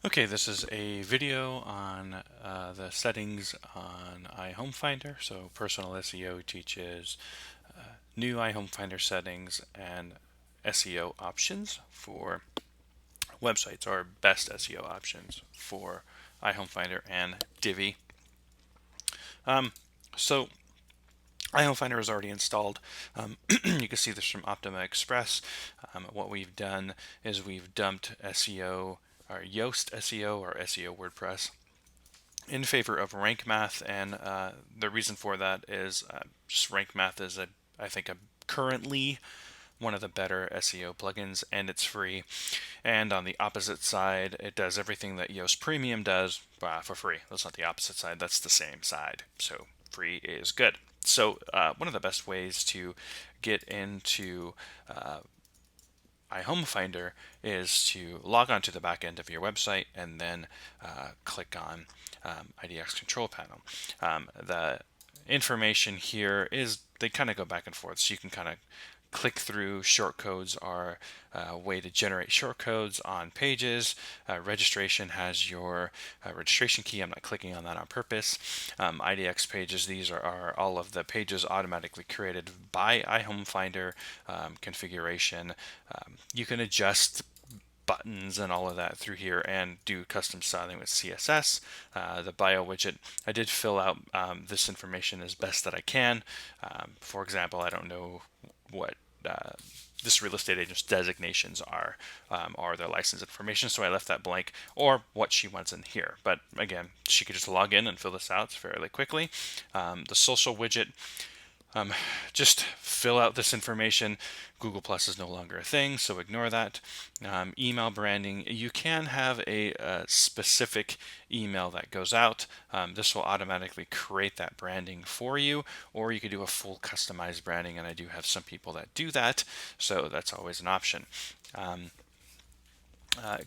Okay, this is a video on the settings on iHomefinder. So Personal SEO teaches new iHomefinder settings and SEO options for websites, or best SEO options for iHomefinder and Divi. So iHomefinder is already installed. You can see this from Optima Express. What we've done is we've dumped SEO or Yoast SEO or SEO WordPress in favor of RankMath, and the reason for that is just RankMath is I think currently one of the better SEO plugins, and it's free. And on the opposite side, it does everything that Yoast Premium does for free. That's not the opposite side; that's the same side. So free is good. So one of the best ways to get into iHomefinder is to log on to the back end of your website and then click on IDX Control Panel. The information here is they kind of go back and forth, so you can kind of click through. Shortcodes are a way to generate shortcodes on pages. Registration has your registration key. I'm not clicking on that on purpose. IDX pages, these are all of the pages automatically created by iHomefinder. Configuration. You can adjust buttons and all of that through here and do custom styling with CSS. The bio widget, I did fill out this information as best that I can. For example, I don't know what this real estate agent's designations are their license information, so I left that blank, or what she wants in here. But again, she could just log in and fill this out fairly quickly. The social widget, just fill out this information. Google Plus is no longer a thing, so ignore that. Email branding, you can have a specific email that goes out. This will automatically create that branding for you, or you could do a full customized branding, and I do have some people that do that, so that's always an option.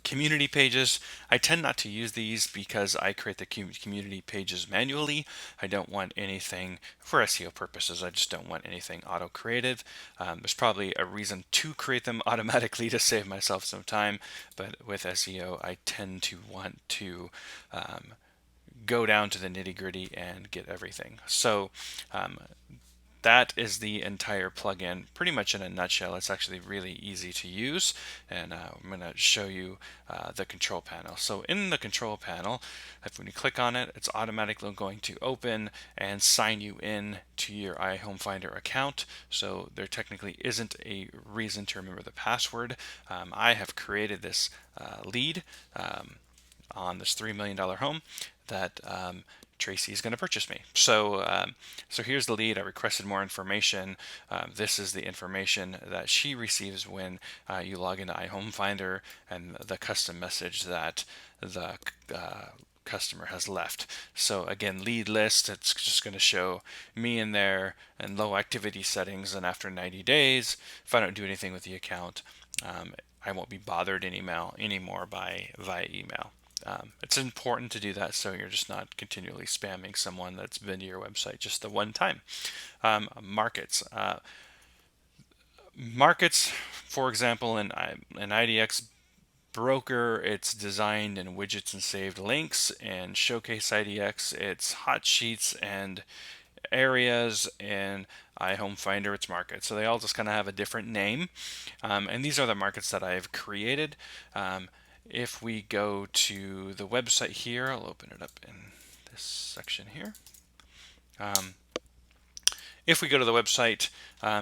Community pages, I tend not to use these because I create the community pages manually. I don't want anything for SEO purposes. I just don't want anything auto created. There's probably a reason to create them automatically to save myself some time, but with SEO, I tend to want to go down to the nitty gritty and get everything. So that is the entire plugin pretty much in a nutshell. It's actually really easy to use, and I'm going to show you the control panel. So in the control panel, when you click on it, it's automatically going to open and sign you in to your iHomefinder account. So there technically isn't a reason to remember the password. I have created this lead on this $3 million home that Tracy is going to purchase me. So here's the lead. I requested more information. This is the information that she receives when you log into iHomefinder, and the custom message that the customer has left. So again, lead list, it's just going to show me in there and low activity settings, and after 90 days, if I don't do anything with the account, I won't be bothered anymore via email. It's important to do that so you're just not continually spamming someone that's been to your website just the one time. Markets. Markets, for example, in IDX Broker, it's designed in widgets and saved links. And Showcase IDX, it's hot sheets and areas. And iHomefinder, it's markets. So they all just kind of have a different name. And these are the markets that I've created. If we go to the website here, I'll open it up in this section here. If we go to the website,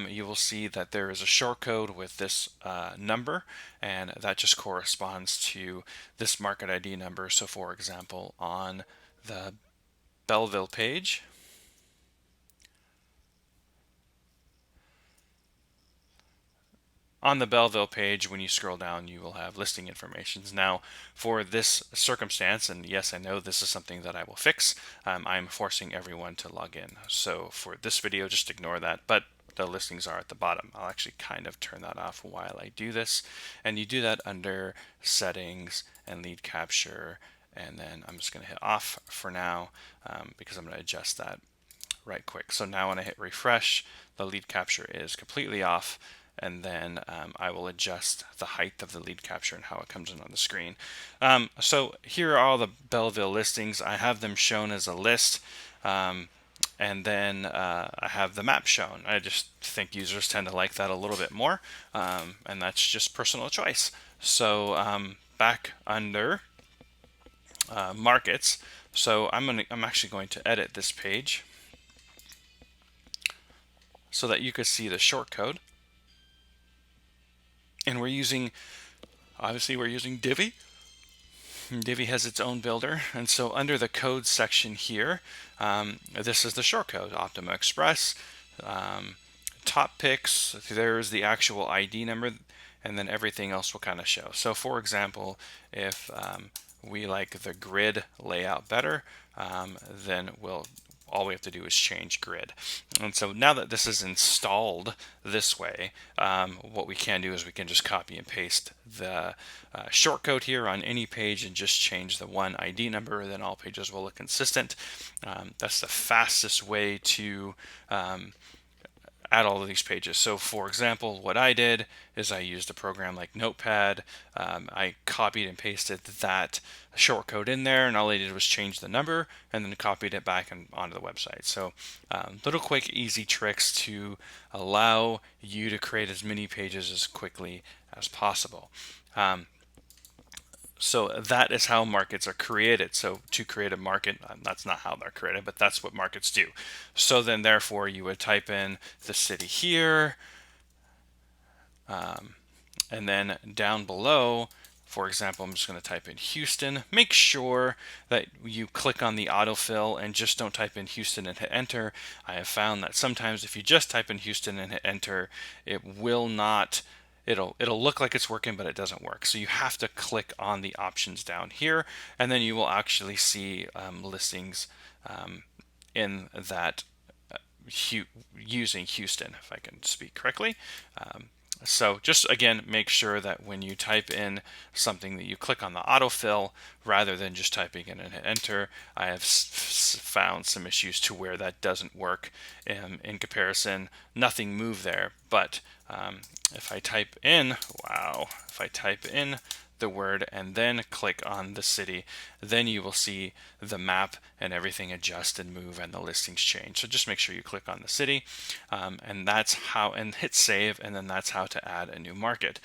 you will see that there is a shortcode with this number, and that just corresponds to this market ID number. So for example, on the Belleville page, when you scroll down, you will have listing informations. Now, for this circumstance, and yes, I know this is something that I will fix, I'm forcing everyone to log in. So for this video, just ignore that, but the listings are at the bottom. I'll actually kind of turn that off while I do this. And you do that under settings and lead capture, and then I'm just going to hit off for now because I'm going to adjust that right quick. So now when I hit refresh, the lead capture is completely off. and then I will adjust the height of the lead capture and how it comes in on the screen. So here are all the Belleville listings. I have them shown as a list. And then I have the map shown. I just think users tend to like that a little bit more, and that's just personal choice. So back under markets, so I'm actually going to edit this page so that you could see the shortcode. And obviously we're using Divi. Divi has its own builder, and so under the code section here, this is the shortcode, Optima Express, top picks, there's the actual ID number, and then everything else will kind of show. So for example, if we like the grid layout better, then all we have to do is change grid. And so now that this is installed this way, what we can do is we can just copy and paste the shortcode here on any page and just change the one ID number, then all pages will look consistent. That's the fastest way to add all of these pages. So for example, what I did is I used a program like Notepad. I copied and pasted that shortcode in there, and all I did was change the number and then copied it back onto the website. So little quick, easy tricks to allow you to create as many pages as quickly as possible. So that is how markets are created. So to create a market, that's not how they're created, but that's what markets do. So then therefore you would type in the city here, and then down below, for example, I'm just going to type in Houston. Make sure that you click on the autofill and just don't type in Houston and hit enter. I have found that sometimes if you just type in Houston and hit enter, it will not, it'll look like it's working, but it doesn't work. So you have to click on the options down here, and then you will actually see listings in that using Houston, if I can speak correctly. So just again, make sure that when you type in something that you click on the autofill rather than just typing in and hit enter. I have found some issues to where that doesn't work. In comparison, nothing moved there, but if I type in the word and then click on the city, then you will see the map and everything adjust and move and the listings change. So just make sure you click on the city, and that's how, and hit save, and then that's how to add a new market.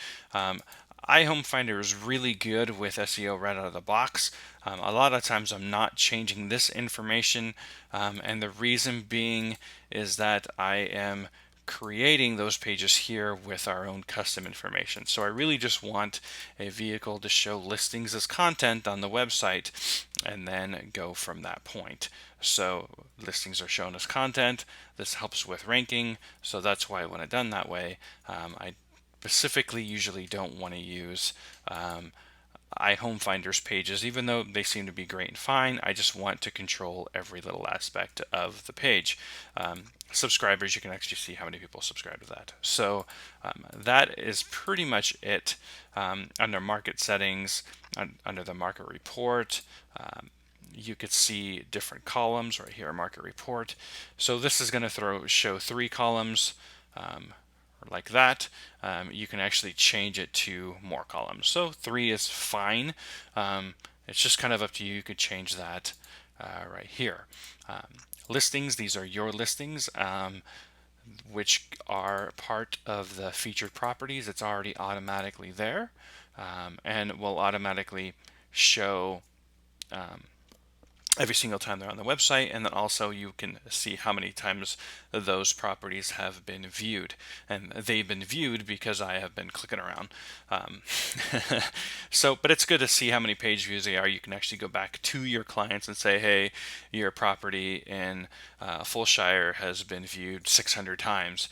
iHomefinder is really good with SEO right out of the box. A lot of times I'm not changing this information, and the reason being is that I am creating those pages here with our own custom information. So I really just want a vehicle to show listings as content on the website and then go from that point. So listings are shown as content. This helps with ranking. So that's why when it's done that way, I specifically usually don't want to use iHomefinder's pages, even though they seem to be great and fine. I just want to control every little aspect of the page. Subscribers, you can actually see how many people subscribe to that. So that is pretty much it. Under market settings, under the market report, you could see different columns right here, market report. So this is going to show 3 columns. Like that. You can actually change it to more columns. So 3 is fine. It's just kind of up to you. You could change that right here. Listings, these are your listings, which are part of the featured properties. It's already automatically there, and will automatically show every single time they're on the website, and then also you can see how many times those properties have been viewed, and they've been viewed because I have been clicking around. But it's good to see how many page views they are. You can actually go back to your clients and say, hey, your property in Fulshire has been viewed 600 times,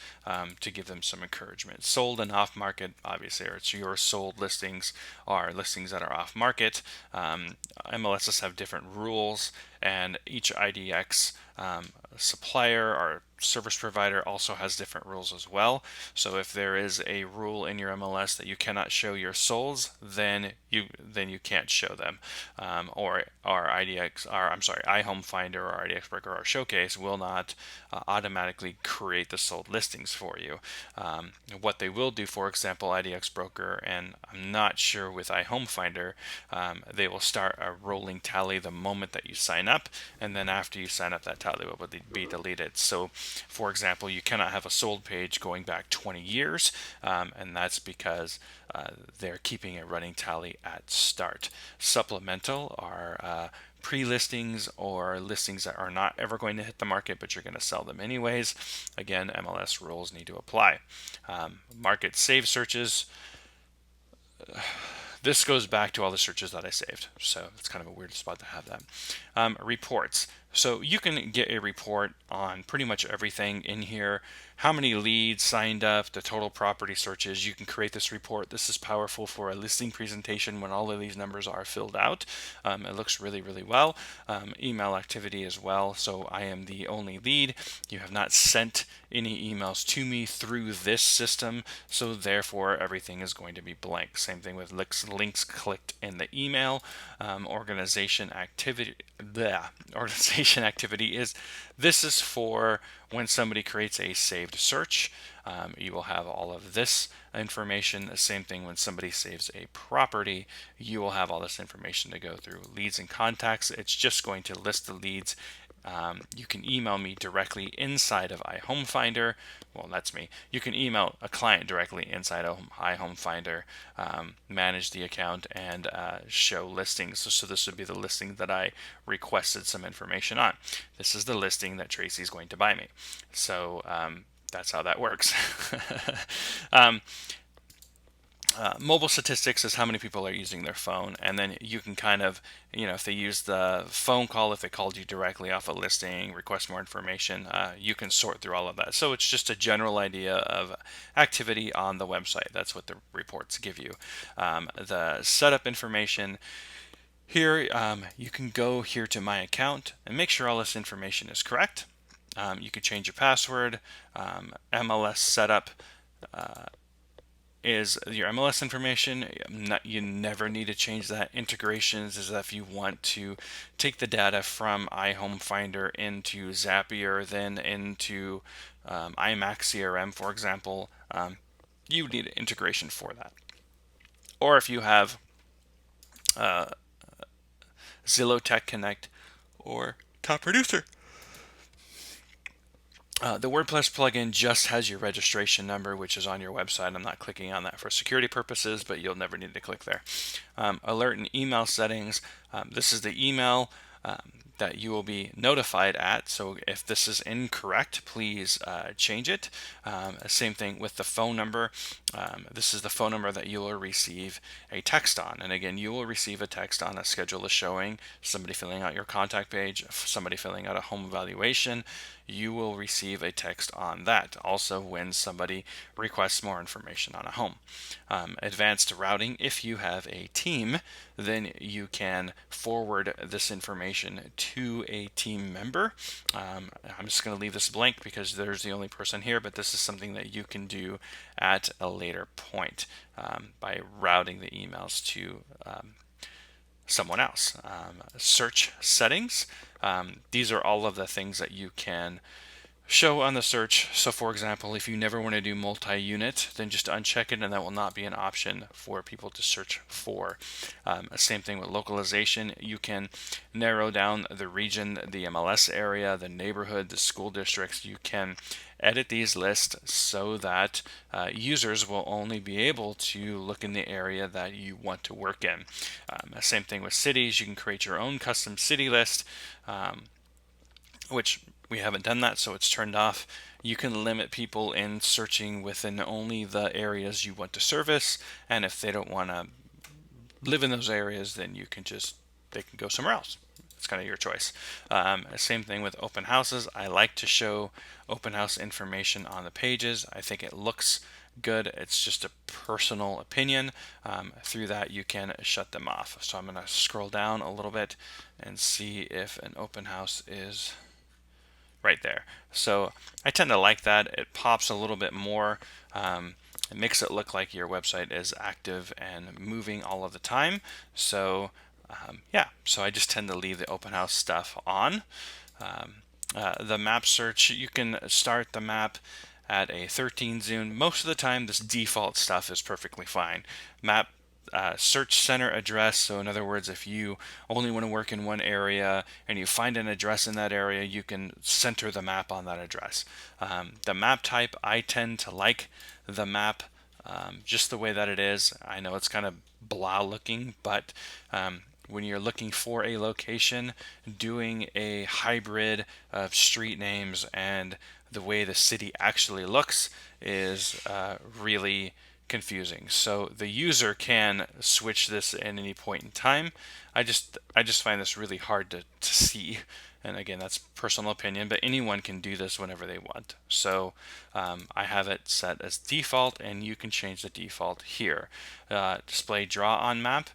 to give them some encouragement. Sold and off market, obviously, or it's your sold listings are listings that are off market. MLSs have different rules, and each IDX supplier or service provider also has different rules as well. So if there is a rule in your MLS that you cannot show your solds, then you can't show them, or our IDX, or I'm sorry, iHomefinder or IDX Broker or Showcase will not automatically create the sold listings for you. What they will do, for example, IDX Broker, and I'm not sure with iHomefinder, they will start a rolling tally the moment that you sign up, and then after you sign up, that tally will be deleted. So, for example, you cannot have a sold page going back 20 years, and that's because they're keeping a running tally at start. Supplemental are pre-listings or listings that are not ever going to hit the market, but you're going to sell them anyways. Again, MLS rules need to apply. Market save searches. This goes back to all the searches that I saved, so it's kind of a weird spot to have that. Reports. So you can get a report on pretty much everything in here. How many leads signed up, the total property searches. You can create this report. This is powerful for a listing presentation when all of these numbers are filled out. It looks really, really well. Email activity as well. So I am the only lead. You have not sent any emails to me through this system, so therefore everything is going to be blank. Same thing with links clicked in the email. Organization activity is, this is for when somebody creates a saved search. You will have all of this information. The same thing when somebody saves a property, you will have all this information to go through. Leads and contacts, it's just going to list the leads. You can email me directly inside of iHomefinder. Well, that's me. You can email a client directly inside of iHomefinder, manage the account, and show listings. So this would be the listing that I requested some information on. This is the listing that Tracy is going to buy me. So that's how that works. Mobile statistics is how many people are using their phone, and then you can kind of, if they use the phone call, if they called you directly off a listing, request more information, you can sort through all of that. So it's just a general idea of activity on the website. That's what the reports give you. The setup information. Here, you can go here to my account and make sure all this information is correct. You can change your password. MLS setup is your MLS information. You never need to change that. Integrations is if you want to take the data from iHomefinder into Zapier, then into iMac CRM, for example. You need an integration for that. Or if you have Zillow Tech Connect or Top Producer. The WordPress plugin just has your registration number, which is on your website. I'm not clicking on that for security purposes, but you'll never need to click there. Alert and email settings. This is the email that you will be notified at. So if this is incorrect, please change it. Same thing with the phone number. This is the phone number that you will receive a text on. And again, you will receive a text on a schedule of showing, somebody filling out your contact page, somebody filling out a home evaluation. You will receive a text on that. Also, when somebody requests more information on a home. Advanced routing, if you have a team, then you can forward this information to a team member. I'm just going to leave this blank because there's the only person here, but this is something that you can do at a later point by routing the emails to someone else. Search settings. These are all of the things that you can show on the search. So for example, if you never want to do multi-unit, then just uncheck it and that will not be an option for people to search for. Same thing with localization. You can narrow down the region, the MLS area, the neighborhood, the school districts. You can edit these lists so that users will only be able to look in the area that you want to work in. Same thing with cities. You can create your own custom city list, which we haven't done that, so it's turned off. You can limit people in searching within only the areas you want to service, and if they don't want to live in those areas, then they can go somewhere else. It's kind of your choice. Same thing with open houses. I like to show open house information on the pages. I think it looks good. It's just a personal opinion. Through that, you can shut them off. So I'm going to scroll down a little bit and see if an open house is right there. So I tend to like that. It pops a little bit more. It makes it look like your website is active and moving all of the time. So yeah, so I just tend to leave the open house stuff on. The map search, you can start the map at a 13 zoom. Most of the time, this default stuff is perfectly fine. Map search center address. So in other words, if you only want to work in one area and you find an address in that area, you can center the map on that address. The map type, I tend to like the map just the way that it is. I know it's kind of blah looking, but when you're looking for a location, doing a hybrid of street names and the way the city actually looks is really confusing. So the user can switch this at any point in time. I just find this really hard to see. And again, that's personal opinion, but anyone can do this whenever they want. So I have it set as default, and you can change the default here. Display draw on map,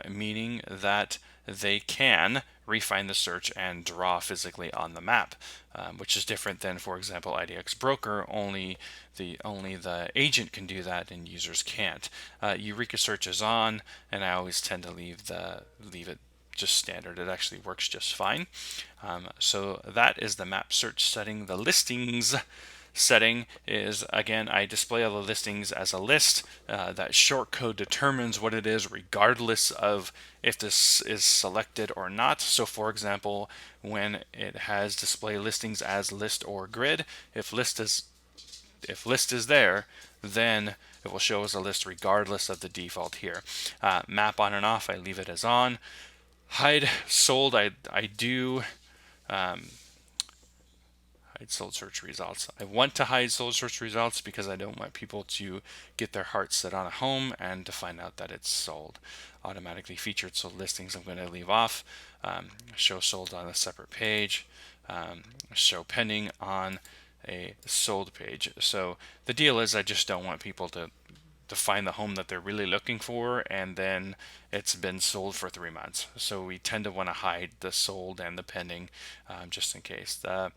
meaning that they can refine the search and draw physically on the map, which is different than, for example, IDX Broker. Only the agent can do that, and users can't. Eureka Search is on, and I always tend to leave it just standard. It actually works just fine. So that is the map search setting. The listings setting is, again, I display all the listings as a list. That shortcode determines what it is regardless of if this is selected or not. So for example, when it has display listings as list or grid, if list is there, then it will show as a list regardless of the default here. Map on and off, I leave it as on. Hide sold, I do hide sold search results. I want to hide sold search results because I don't want people to get their hearts set on a home and to find out that it's sold. Automatically featured sold listings I'm going to leave off. Show sold on a separate page. Show pending on a sold page. So the deal is I just don't want people to find the home that they're really looking for and then it's been sold for 3 months. So we tend to want to hide the sold and the pending just in case. The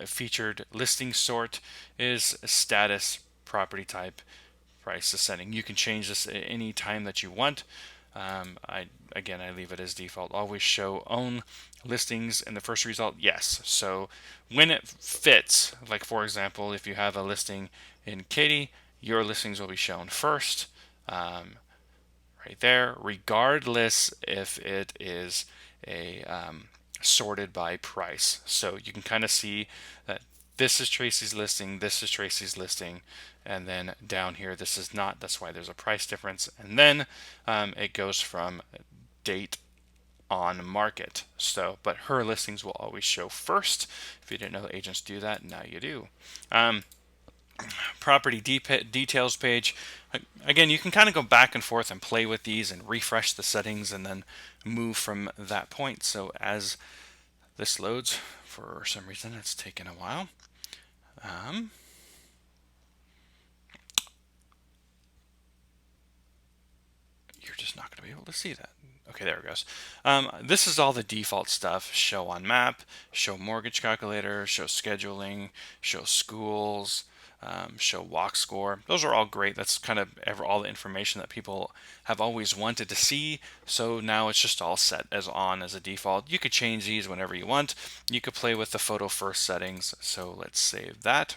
featured listing sort is status, property type, price ascending. You can change this at any time that you want. I leave it as default. Always show own listings in the first result. Yes. So when it fits, like for example, if you have a listing in Katy, your listings will be shown first, right there, regardless if it is a sorted by price. So you can kind of see that this is Tracy's listing, this is Tracy's listing, and then down here this is not. That's why there's a price difference. And then it goes from date on market. So, but her listings will always show first. If you didn't know agents do that, now you do. Property details page. Again, you can kind of go back and forth and play with these and refresh the settings and then move from that point. So as this loads, for some reason it's taken a while. You're just not going to be able to see that. Okay, there it goes. This is all the default stuff. Show on map, show mortgage calculator, show scheduling, show schools, show walk score. Those are all great. That's kind of all the information that people have always wanted to see. So now it's just all set as on as a default. You could change these whenever you want. You could play with the photo first settings. So let's save that.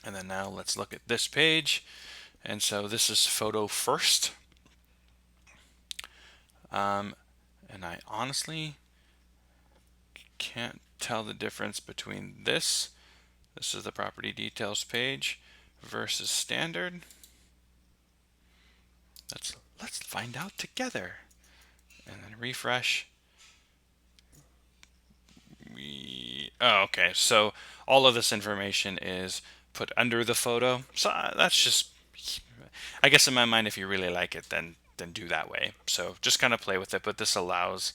And then now let's look at this page. And so this is photo first. And I honestly can't tell the difference between this is the property details page, versus standard. Let's find out together. And then refresh. Okay, so all of this information is put under the photo. So that's just, I guess in my mind, if you really like it, then do that way. So just kind of play with it, but this allows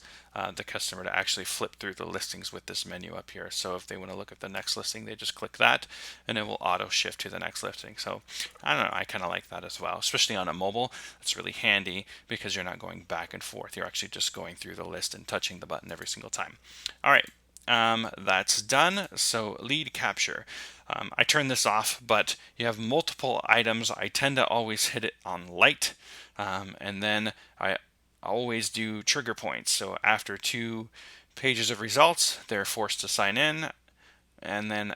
the customer to actually flip through the listings with this menu up here. So if they want to look at the next listing, they just click that and it will auto shift to the next listing. So I don't know, I kind of like that as well, especially on a mobile. It's really handy because you're not going back and forth. You're actually just going through the list and touching the button every single time. All right. that's done. So lead capture. I turn this off, but you have multiple items. I tend to always hit it on light, and then I always do trigger points. So after 2 pages of results, they're forced to sign in, and then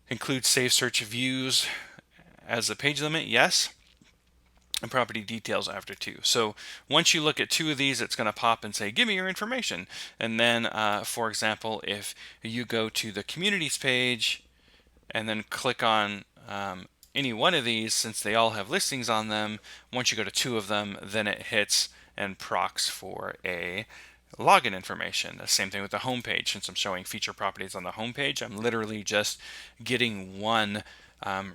include save search views as a page limit, yes, and property details after 2. So once you look at 2 of these, it's going to pop and say, give me your information. And then, for example, if you go to the communities page and then click on any one of these, since they all have listings on them, once you go to 2 of them, then it hits and procs for a login information. The same thing with the home page. Since I'm showing feature properties on the home page, I'm literally just getting one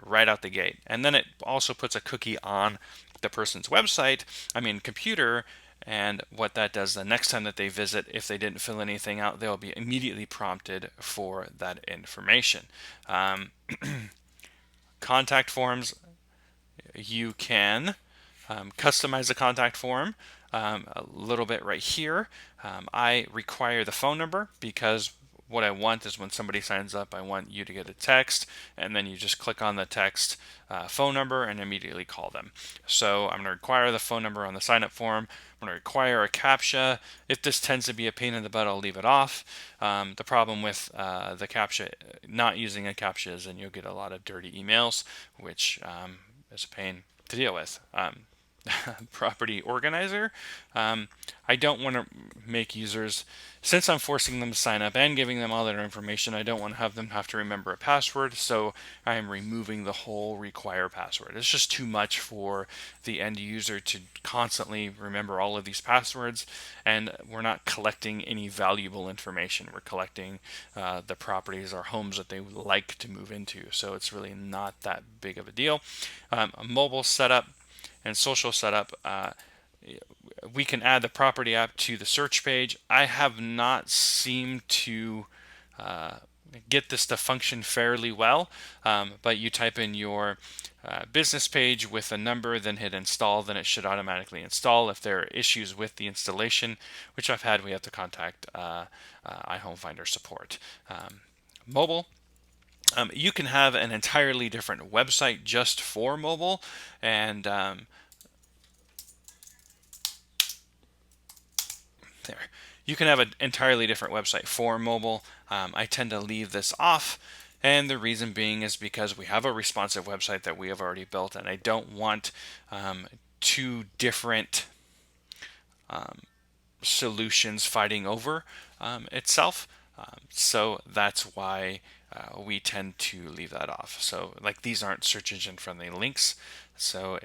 right out the gate. And then it also puts a cookie on the person's computer, and what that does the next time that they visit, if they didn't fill anything out, they'll be immediately prompted for that information. Contact forms, you can customize the contact form a little bit right here. I require the phone number because what I want is when somebody signs up, I want you to get a text, and then you just click on the text phone number and immediately call them. So I'm going to require the phone number on the sign up form. I'm going to require a CAPTCHA. If this tends to be a pain in the butt, I'll leave it off. The problem with the CAPTCHA, not using a CAPTCHA, is then you'll get a lot of dirty emails, which is a pain to deal with. Property organizer. I don't want to make users, since I'm forcing them to sign up and giving them all their information, I don't want to have them have to remember a password, so I am removing the whole require password. It's just too much for the end user to constantly remember all of these passwords, and we're not collecting any valuable information. We're collecting the properties or homes that they would like to move into, so it's really not that big of a deal. A mobile setup and social setup, we can add the property app to the search page. I have not seemed to get this to function fairly well, but you type in your business page with a number, then hit install, then it should automatically install. If there are issues with the installation, which I've had, we have to contact iHomefinder support. Mobile. You can have an entirely different website just for mobile, and there. You can have an entirely different website for mobile. I tend to leave this off, and the reason being is because we have a responsive website that we have already built, and I don't want 2 different solutions fighting over itself. So that's why we tend to leave that off. So like these aren't search engine friendly links, so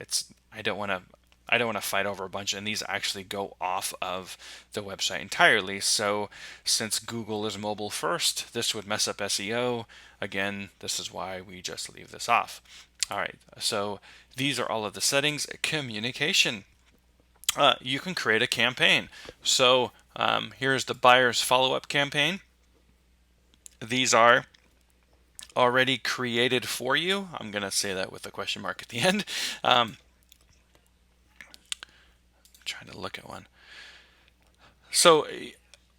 I don't want to fight over a bunch, and these actually go off of the website entirely. So since Google is mobile first, this would mess up SEO. Again, this is why we just leave this off. All right, so these are all of the settings. Communication. You can create a campaign. So here's the buyer's follow-up campaign. These are already created for you. I'm going to say that with a question mark at the end. Trying to look at one. So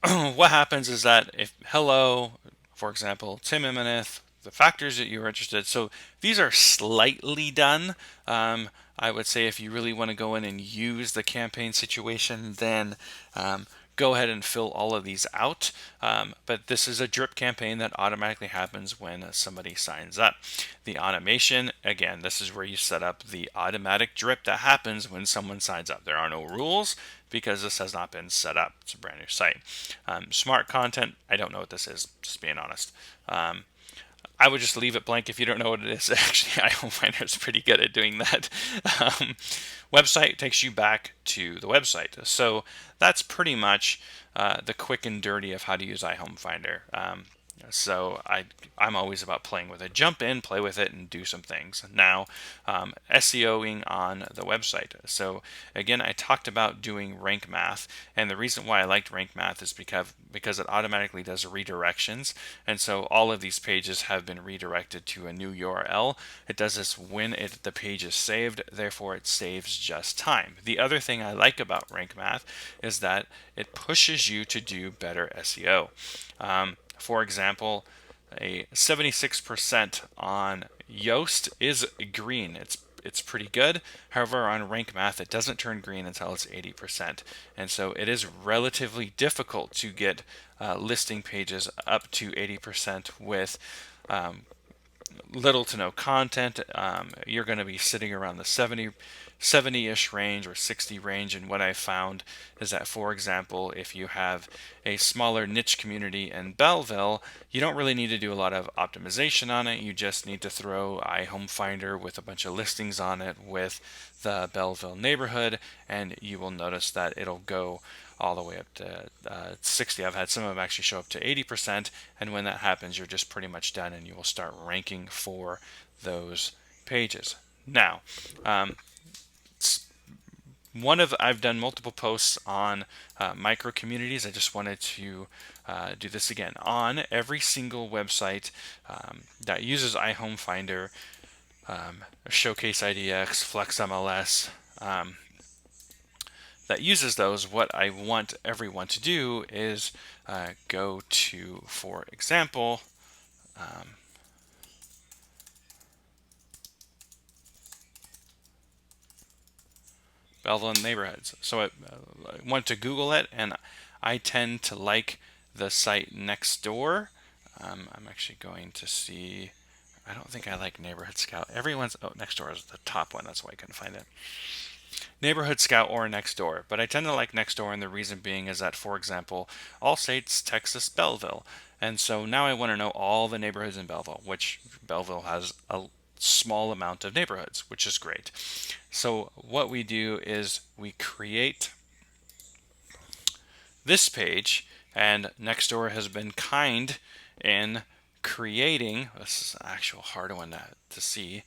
what happens is that if hello, for example, Tim Imanith, the factors that you're interested. So these are slightly done. I would say if you really want to go in and use the campaign situation, then go ahead and fill all of these out. But this is a drip campaign that automatically happens when somebody signs up. The automation, again, this is where you set up the automatic drip that happens when someone signs up. There are no rules because this has not been set up. It's a brand new site. Smart content, I don't know what this is, just being honest. I would just leave it blank if you don't know what it is. Actually, iHomefinder is pretty good at doing that. Website takes you back to the website. So that's pretty much the quick and dirty of how to use iHomefinder. So I'm always about playing with it. Jump in, play with it, and do some things. Now, SEOing on the website. So again, I talked about doing RankMath, and the reason why I liked RankMath is because it automatically does redirections, and so all of these pages have been redirected to a new URL. It does this when the page is saved, therefore it saves just time. The other thing I like about RankMath is that it pushes you to do better SEO. For example, a 76% on Yoast is green. It's pretty good. However, on RankMath, it doesn't turn green until it's 80%. And so it is relatively difficult to get listing pages up to 80% with little to no content. You're going to be sitting around the 70-ish range or 60 range. And what I found is that, for example, if you have a smaller niche community in Belleville, you don't really need to do a lot of optimization on it. You just need to throw iHomefinder with a bunch of listings on it with the Belleville neighborhood, and you will notice that it'll go all the way up to 60. I've had some of them actually show up to 80%, and when that happens, you're just pretty much done, and you will start ranking for those pages. Now, I've done multiple posts on micro communities. I just wanted to do this again on every single website that uses iHomefinder, Showcase IDX, Flex MLS. That uses those, what I want everyone to do is go to, for example, Belleville neighborhoods. So I went to Google it, and I tend to like the site next door. I'm actually going to see. I don't think I like Neighborhood Scout. Next door is the top one. That's why I couldn't find it. Neighborhood Scout or Nextdoor, but I tend to like Nextdoor, and the reason being is that, for example, all states Texas Belleville, and so now I want to know all the neighborhoods in Belleville, which Belleville has a small amount of neighborhoods, which is great. So what we do is we create this page, and Nextdoor has been kind in creating, this is an actual hard one to see,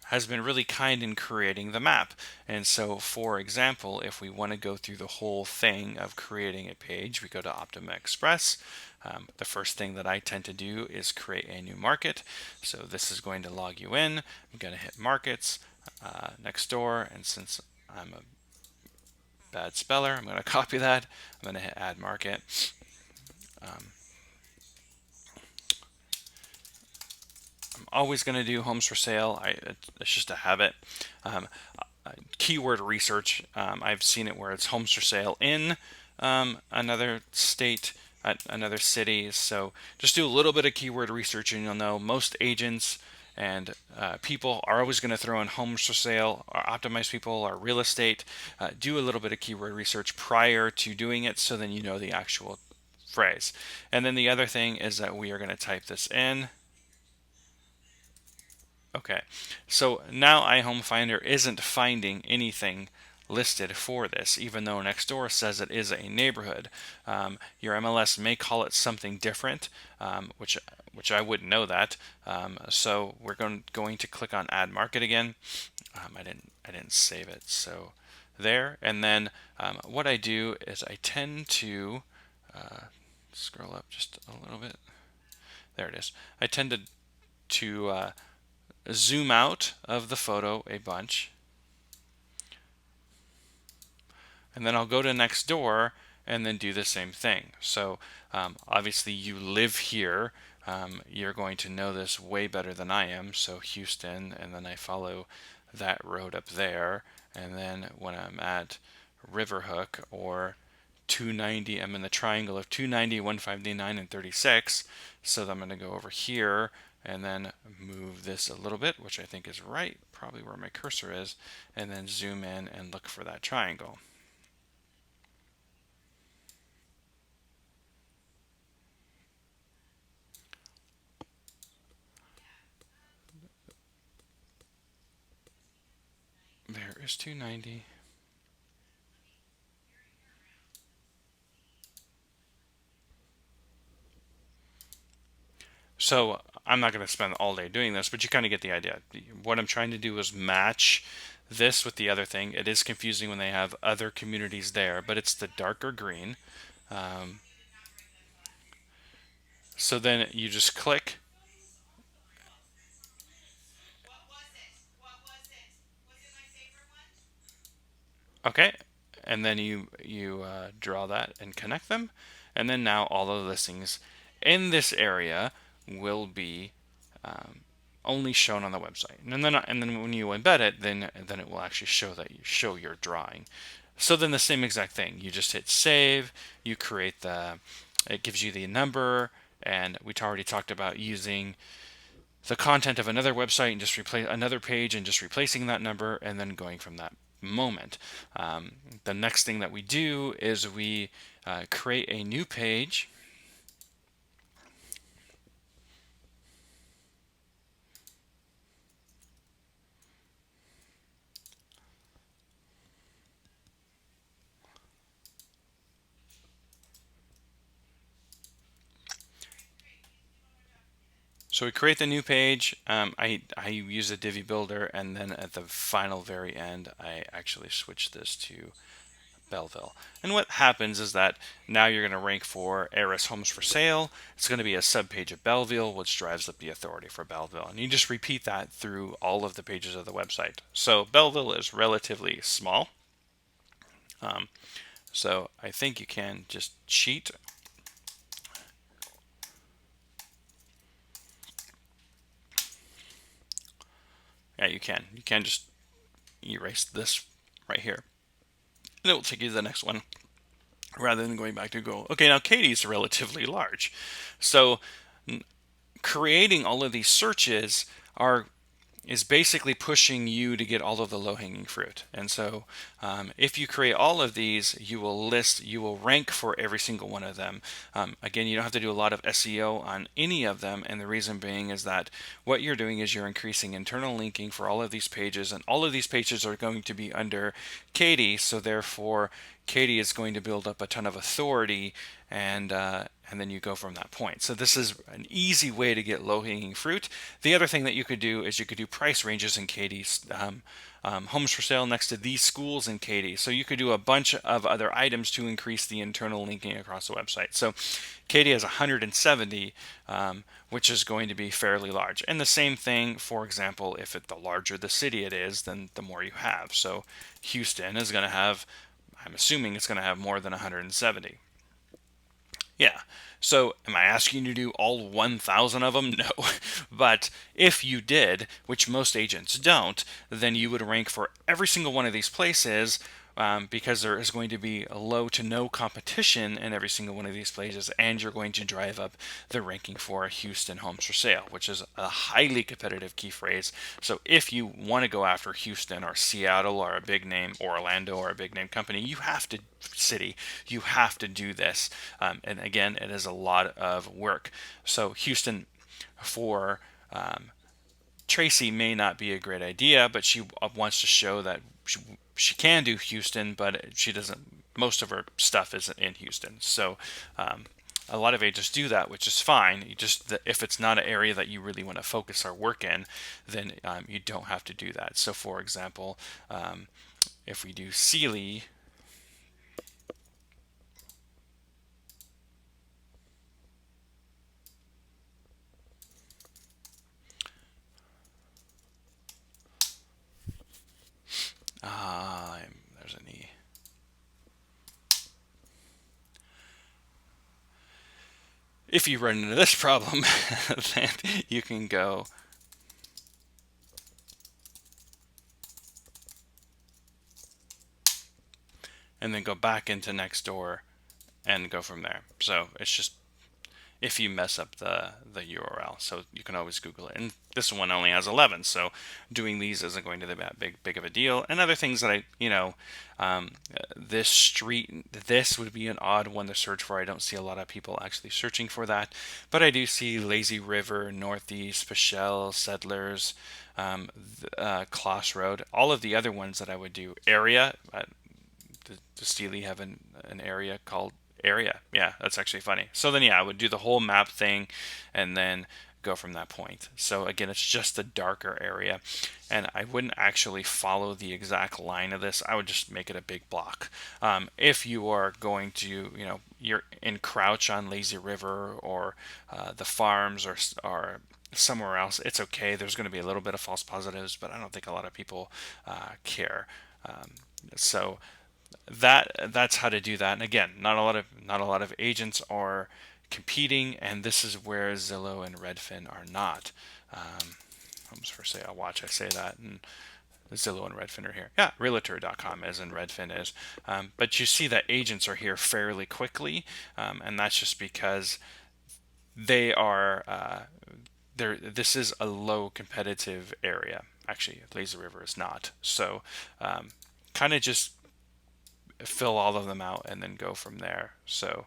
has been really kind in creating the map. And so, for example, if we want to go through the whole thing of creating a page, we go to Optima Express. The first thing that I tend to do is create a new market. So this is going to log you in. I'm going to hit markets, Nextdoor, and since I'm a bad speller, I'm going to copy that. I'm going to hit add market. I'm always going to do homes for sale. It's just a habit. Keyword research, I've seen it where it's homes for sale in another state, another city. So just do a little bit of keyword research, and you'll know most agents and people are always going to throw in homes for sale, or optimized people, or real estate. Do a little bit of keyword research prior to doing it, so then you know the actual phrase. And then the other thing is that we are going to type this in. Okay, so now iHomefinder isn't finding anything listed for this, even though Nextdoor says it is a neighborhood. Your MLS may call it something different, which I wouldn't know that. So we're going to click on Add Market again. I didn't save it, so there. And then what I do is I tend to scroll up just a little bit. There it is. I tend to zoom out of the photo a bunch, and then I'll go to Nextdoor and then do the same thing. So obviously you live here, you're going to know this way better than I am. So Houston, and then I follow that road up there, and then when I'm at Riverhook or 290, I'm in the triangle of 290, 159, and 36. So I'm going to go over here and then move this a little bit, which I think is right, probably where my cursor is, and then zoom in and look for that triangle. There is 290. So I'm not going to spend all day doing this, but you kind of get the idea. What I'm trying to do is match this with the other thing. It is confusing when they have other communities there, but it's the darker green. Um, so then you just click. Okay, and then you draw that and connect them, and then now all the listings in this area will be um, only shown on the website, and then when you embed it, then it will actually show that you show your drawing. So then the same exact thing. You just hit save. You create the. It gives you the number, and we already talked about using the content of another website and just replace another page and just replacing that number and then going from that moment. The next thing that we do is we create a new page. So we create the new page. I use a Divi builder, and then at the final very end, I actually switch this to Belleville. And what happens is that now you're going to rank for heiress homes for sale. It's going to be a subpage of Belleville, which drives up the authority for Belleville. And you just repeat that through all of the pages of the website. So Belleville is relatively small. Um, so I think you can just cheat. Yeah, you can. You can just erase this right here. And it will take you to the next one rather than going back to go, okay, now Katie's relatively large. So creating all of these searches are is basically pushing you to get all of the low-hanging fruit. And so if you create all of these, you will rank for every single one of them. Again, you don't have to do a lot of SEO on any of them, and the reason being is that what you're doing is you're increasing internal linking for all of these pages, and all of these pages are going to be under Katie, so therefore Katie is going to build up a ton of authority, and then you go from that point. So this is an easy way to get low-hanging fruit. The other thing that you could do is you could do price ranges in Katie's homes for sale next to these schools in Katie. So you could do a bunch of other items to increase the internal linking across the website. So Katie has 170, which is going to be fairly large. And the same thing, for example, the larger the city it is, then the more you have. So Houston is going to have, I'm assuming it's going to have more than 170. Yeah. So, am I asking you to do all 1,000 of them? No. But if you did, which most agents don't, then you would rank for every single one of these places because there is going to be a low to no competition in every single one of these places, and you're going to drive up the ranking for Houston homes for sale, which is a highly competitive key phrase. So if you want to go after Houston or Seattle or a big name, or Orlando or a big name company, you have to do this. And again, it is a lot of work. So Houston for Tracy may not be a great idea, but she wants to show that she can do Houston, but she doesn't. Most of her stuff isn't in Houston, so a lot of agents do that, which is fine. You just if it's not an area that you really want to focus or work in, then you don't have to do that. So, for example, if we do Sealy. There's an E. If you run into this problem, then you can go and then go back into Nextdoor and go from there. So it's just if you mess up the URL, so you can always Google it. And this one only has 11, so doing these isn't going to be that big of a deal. And other things that this would be an odd one to search for. I don't see a lot of people actually searching for that, but I do see Lazy River, Northeast, Pichelle, Settlers, Kloss Road, all of the other ones that I would do. Area, does Steely have an area called area. Yeah, that's actually funny. So then, yeah, I would do the whole map thing and then go from that point. So again, it's just a darker area, and I wouldn't actually follow the exact line of this. I would just make it a big block. If you are going to, you're in Crouch on Lazy River, or the farms, or somewhere else, it's okay. There's going to be a little bit of false positives, but I don't think a lot of people care. So that's how to do that. And again, not a lot of agents are competing, and this is where Zillow and Redfin are not. Homes for sale. Watch, I say that, and Zillow and Redfin are here. Yeah, Realtor.com is and Redfin is. But you see that agents are here fairly quickly, and that's just because they are. This is a low competitive area. Actually, Lazy River is not. So, kind of just fill all of them out and then go from there. So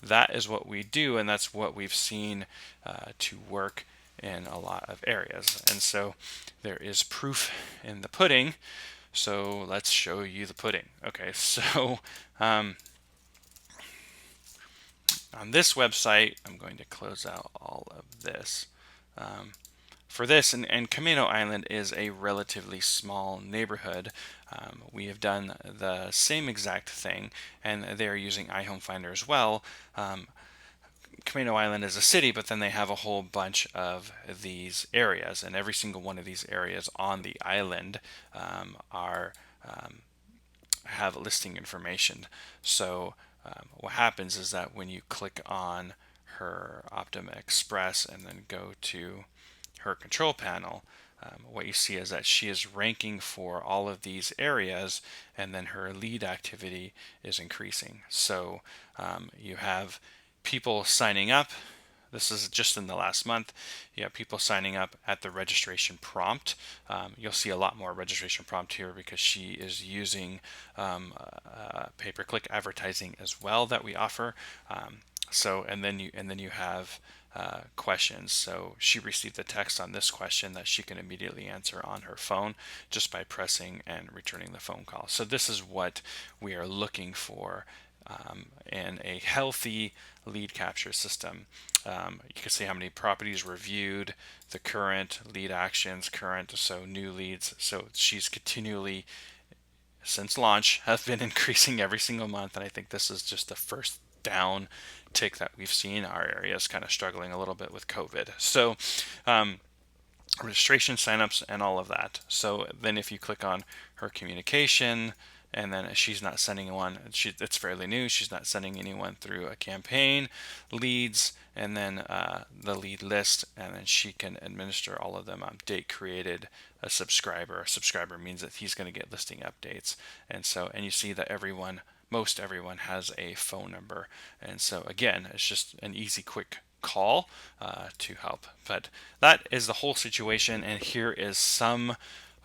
that is what we do, and that's what we've seen to work in a lot of areas. And so there is proof in the pudding. So let's show you the pudding. Okay, so on this website, I'm going to close out all of this. For this, and Camino Island is a relatively small neighborhood. We have done the same exact thing, and they're using iHomefinder as well. Camino Island is a city, but then they have a whole bunch of these areas, and every single one of these areas on the island are have listing information. So what happens is that when you click on her Optima Express and then go to her control panel, what you see is that she is ranking for all of these areas, and then her lead activity is increasing. So you have people signing up. This is just in the last month. You have people signing up at the registration prompt. You'll see a lot more registration prompt here because she is using pay-per-click advertising as well that we offer. And then you have questions. So she received a text on this question that she can immediately answer on her phone just by pressing and returning the phone call. So this is what we are looking for in a healthy lead capture system. You can see how many properties reviewed, the current lead actions, so new leads. So she's continually, since launch, have been increasing every single month, and I think this is just the first down tick that we've seen. Our area is kind of struggling a little bit with COVID. So registration, signups, and all of that. So then if you click on her communication, and then she's not sending one, it's fairly new, she's not sending anyone through a campaign, leads, and then the lead list, and then she can administer all of them. Date created, a subscriber. A subscriber means that he's going to get listing updates. And you see that most everyone has a phone number. And so again, it's just an easy, quick call to help. But that is the whole situation, and here is some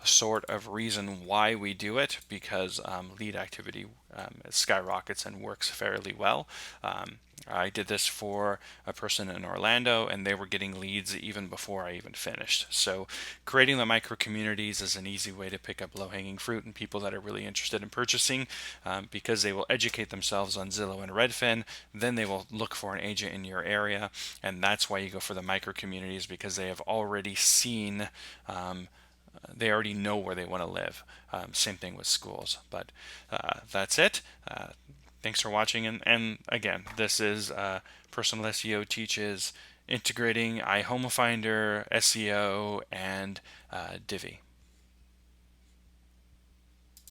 sort of reason why we do it, because lead activity skyrockets and works fairly well. I did this for a person in Orlando, and they were getting leads even before I even finished. So creating the micro communities is an easy way to pick up low-hanging fruit and people that are really interested in purchasing, because they will educate themselves on Zillow and Redfin. Then they will look for an agent in your area, and that's why you go for the micro communities, because they have already seen they already know where they want to live. Same thing with schools. But that's it. Thanks for watching. And again, this is Personal SEO Teaches integrating iHomefinder, SEO, and Divi.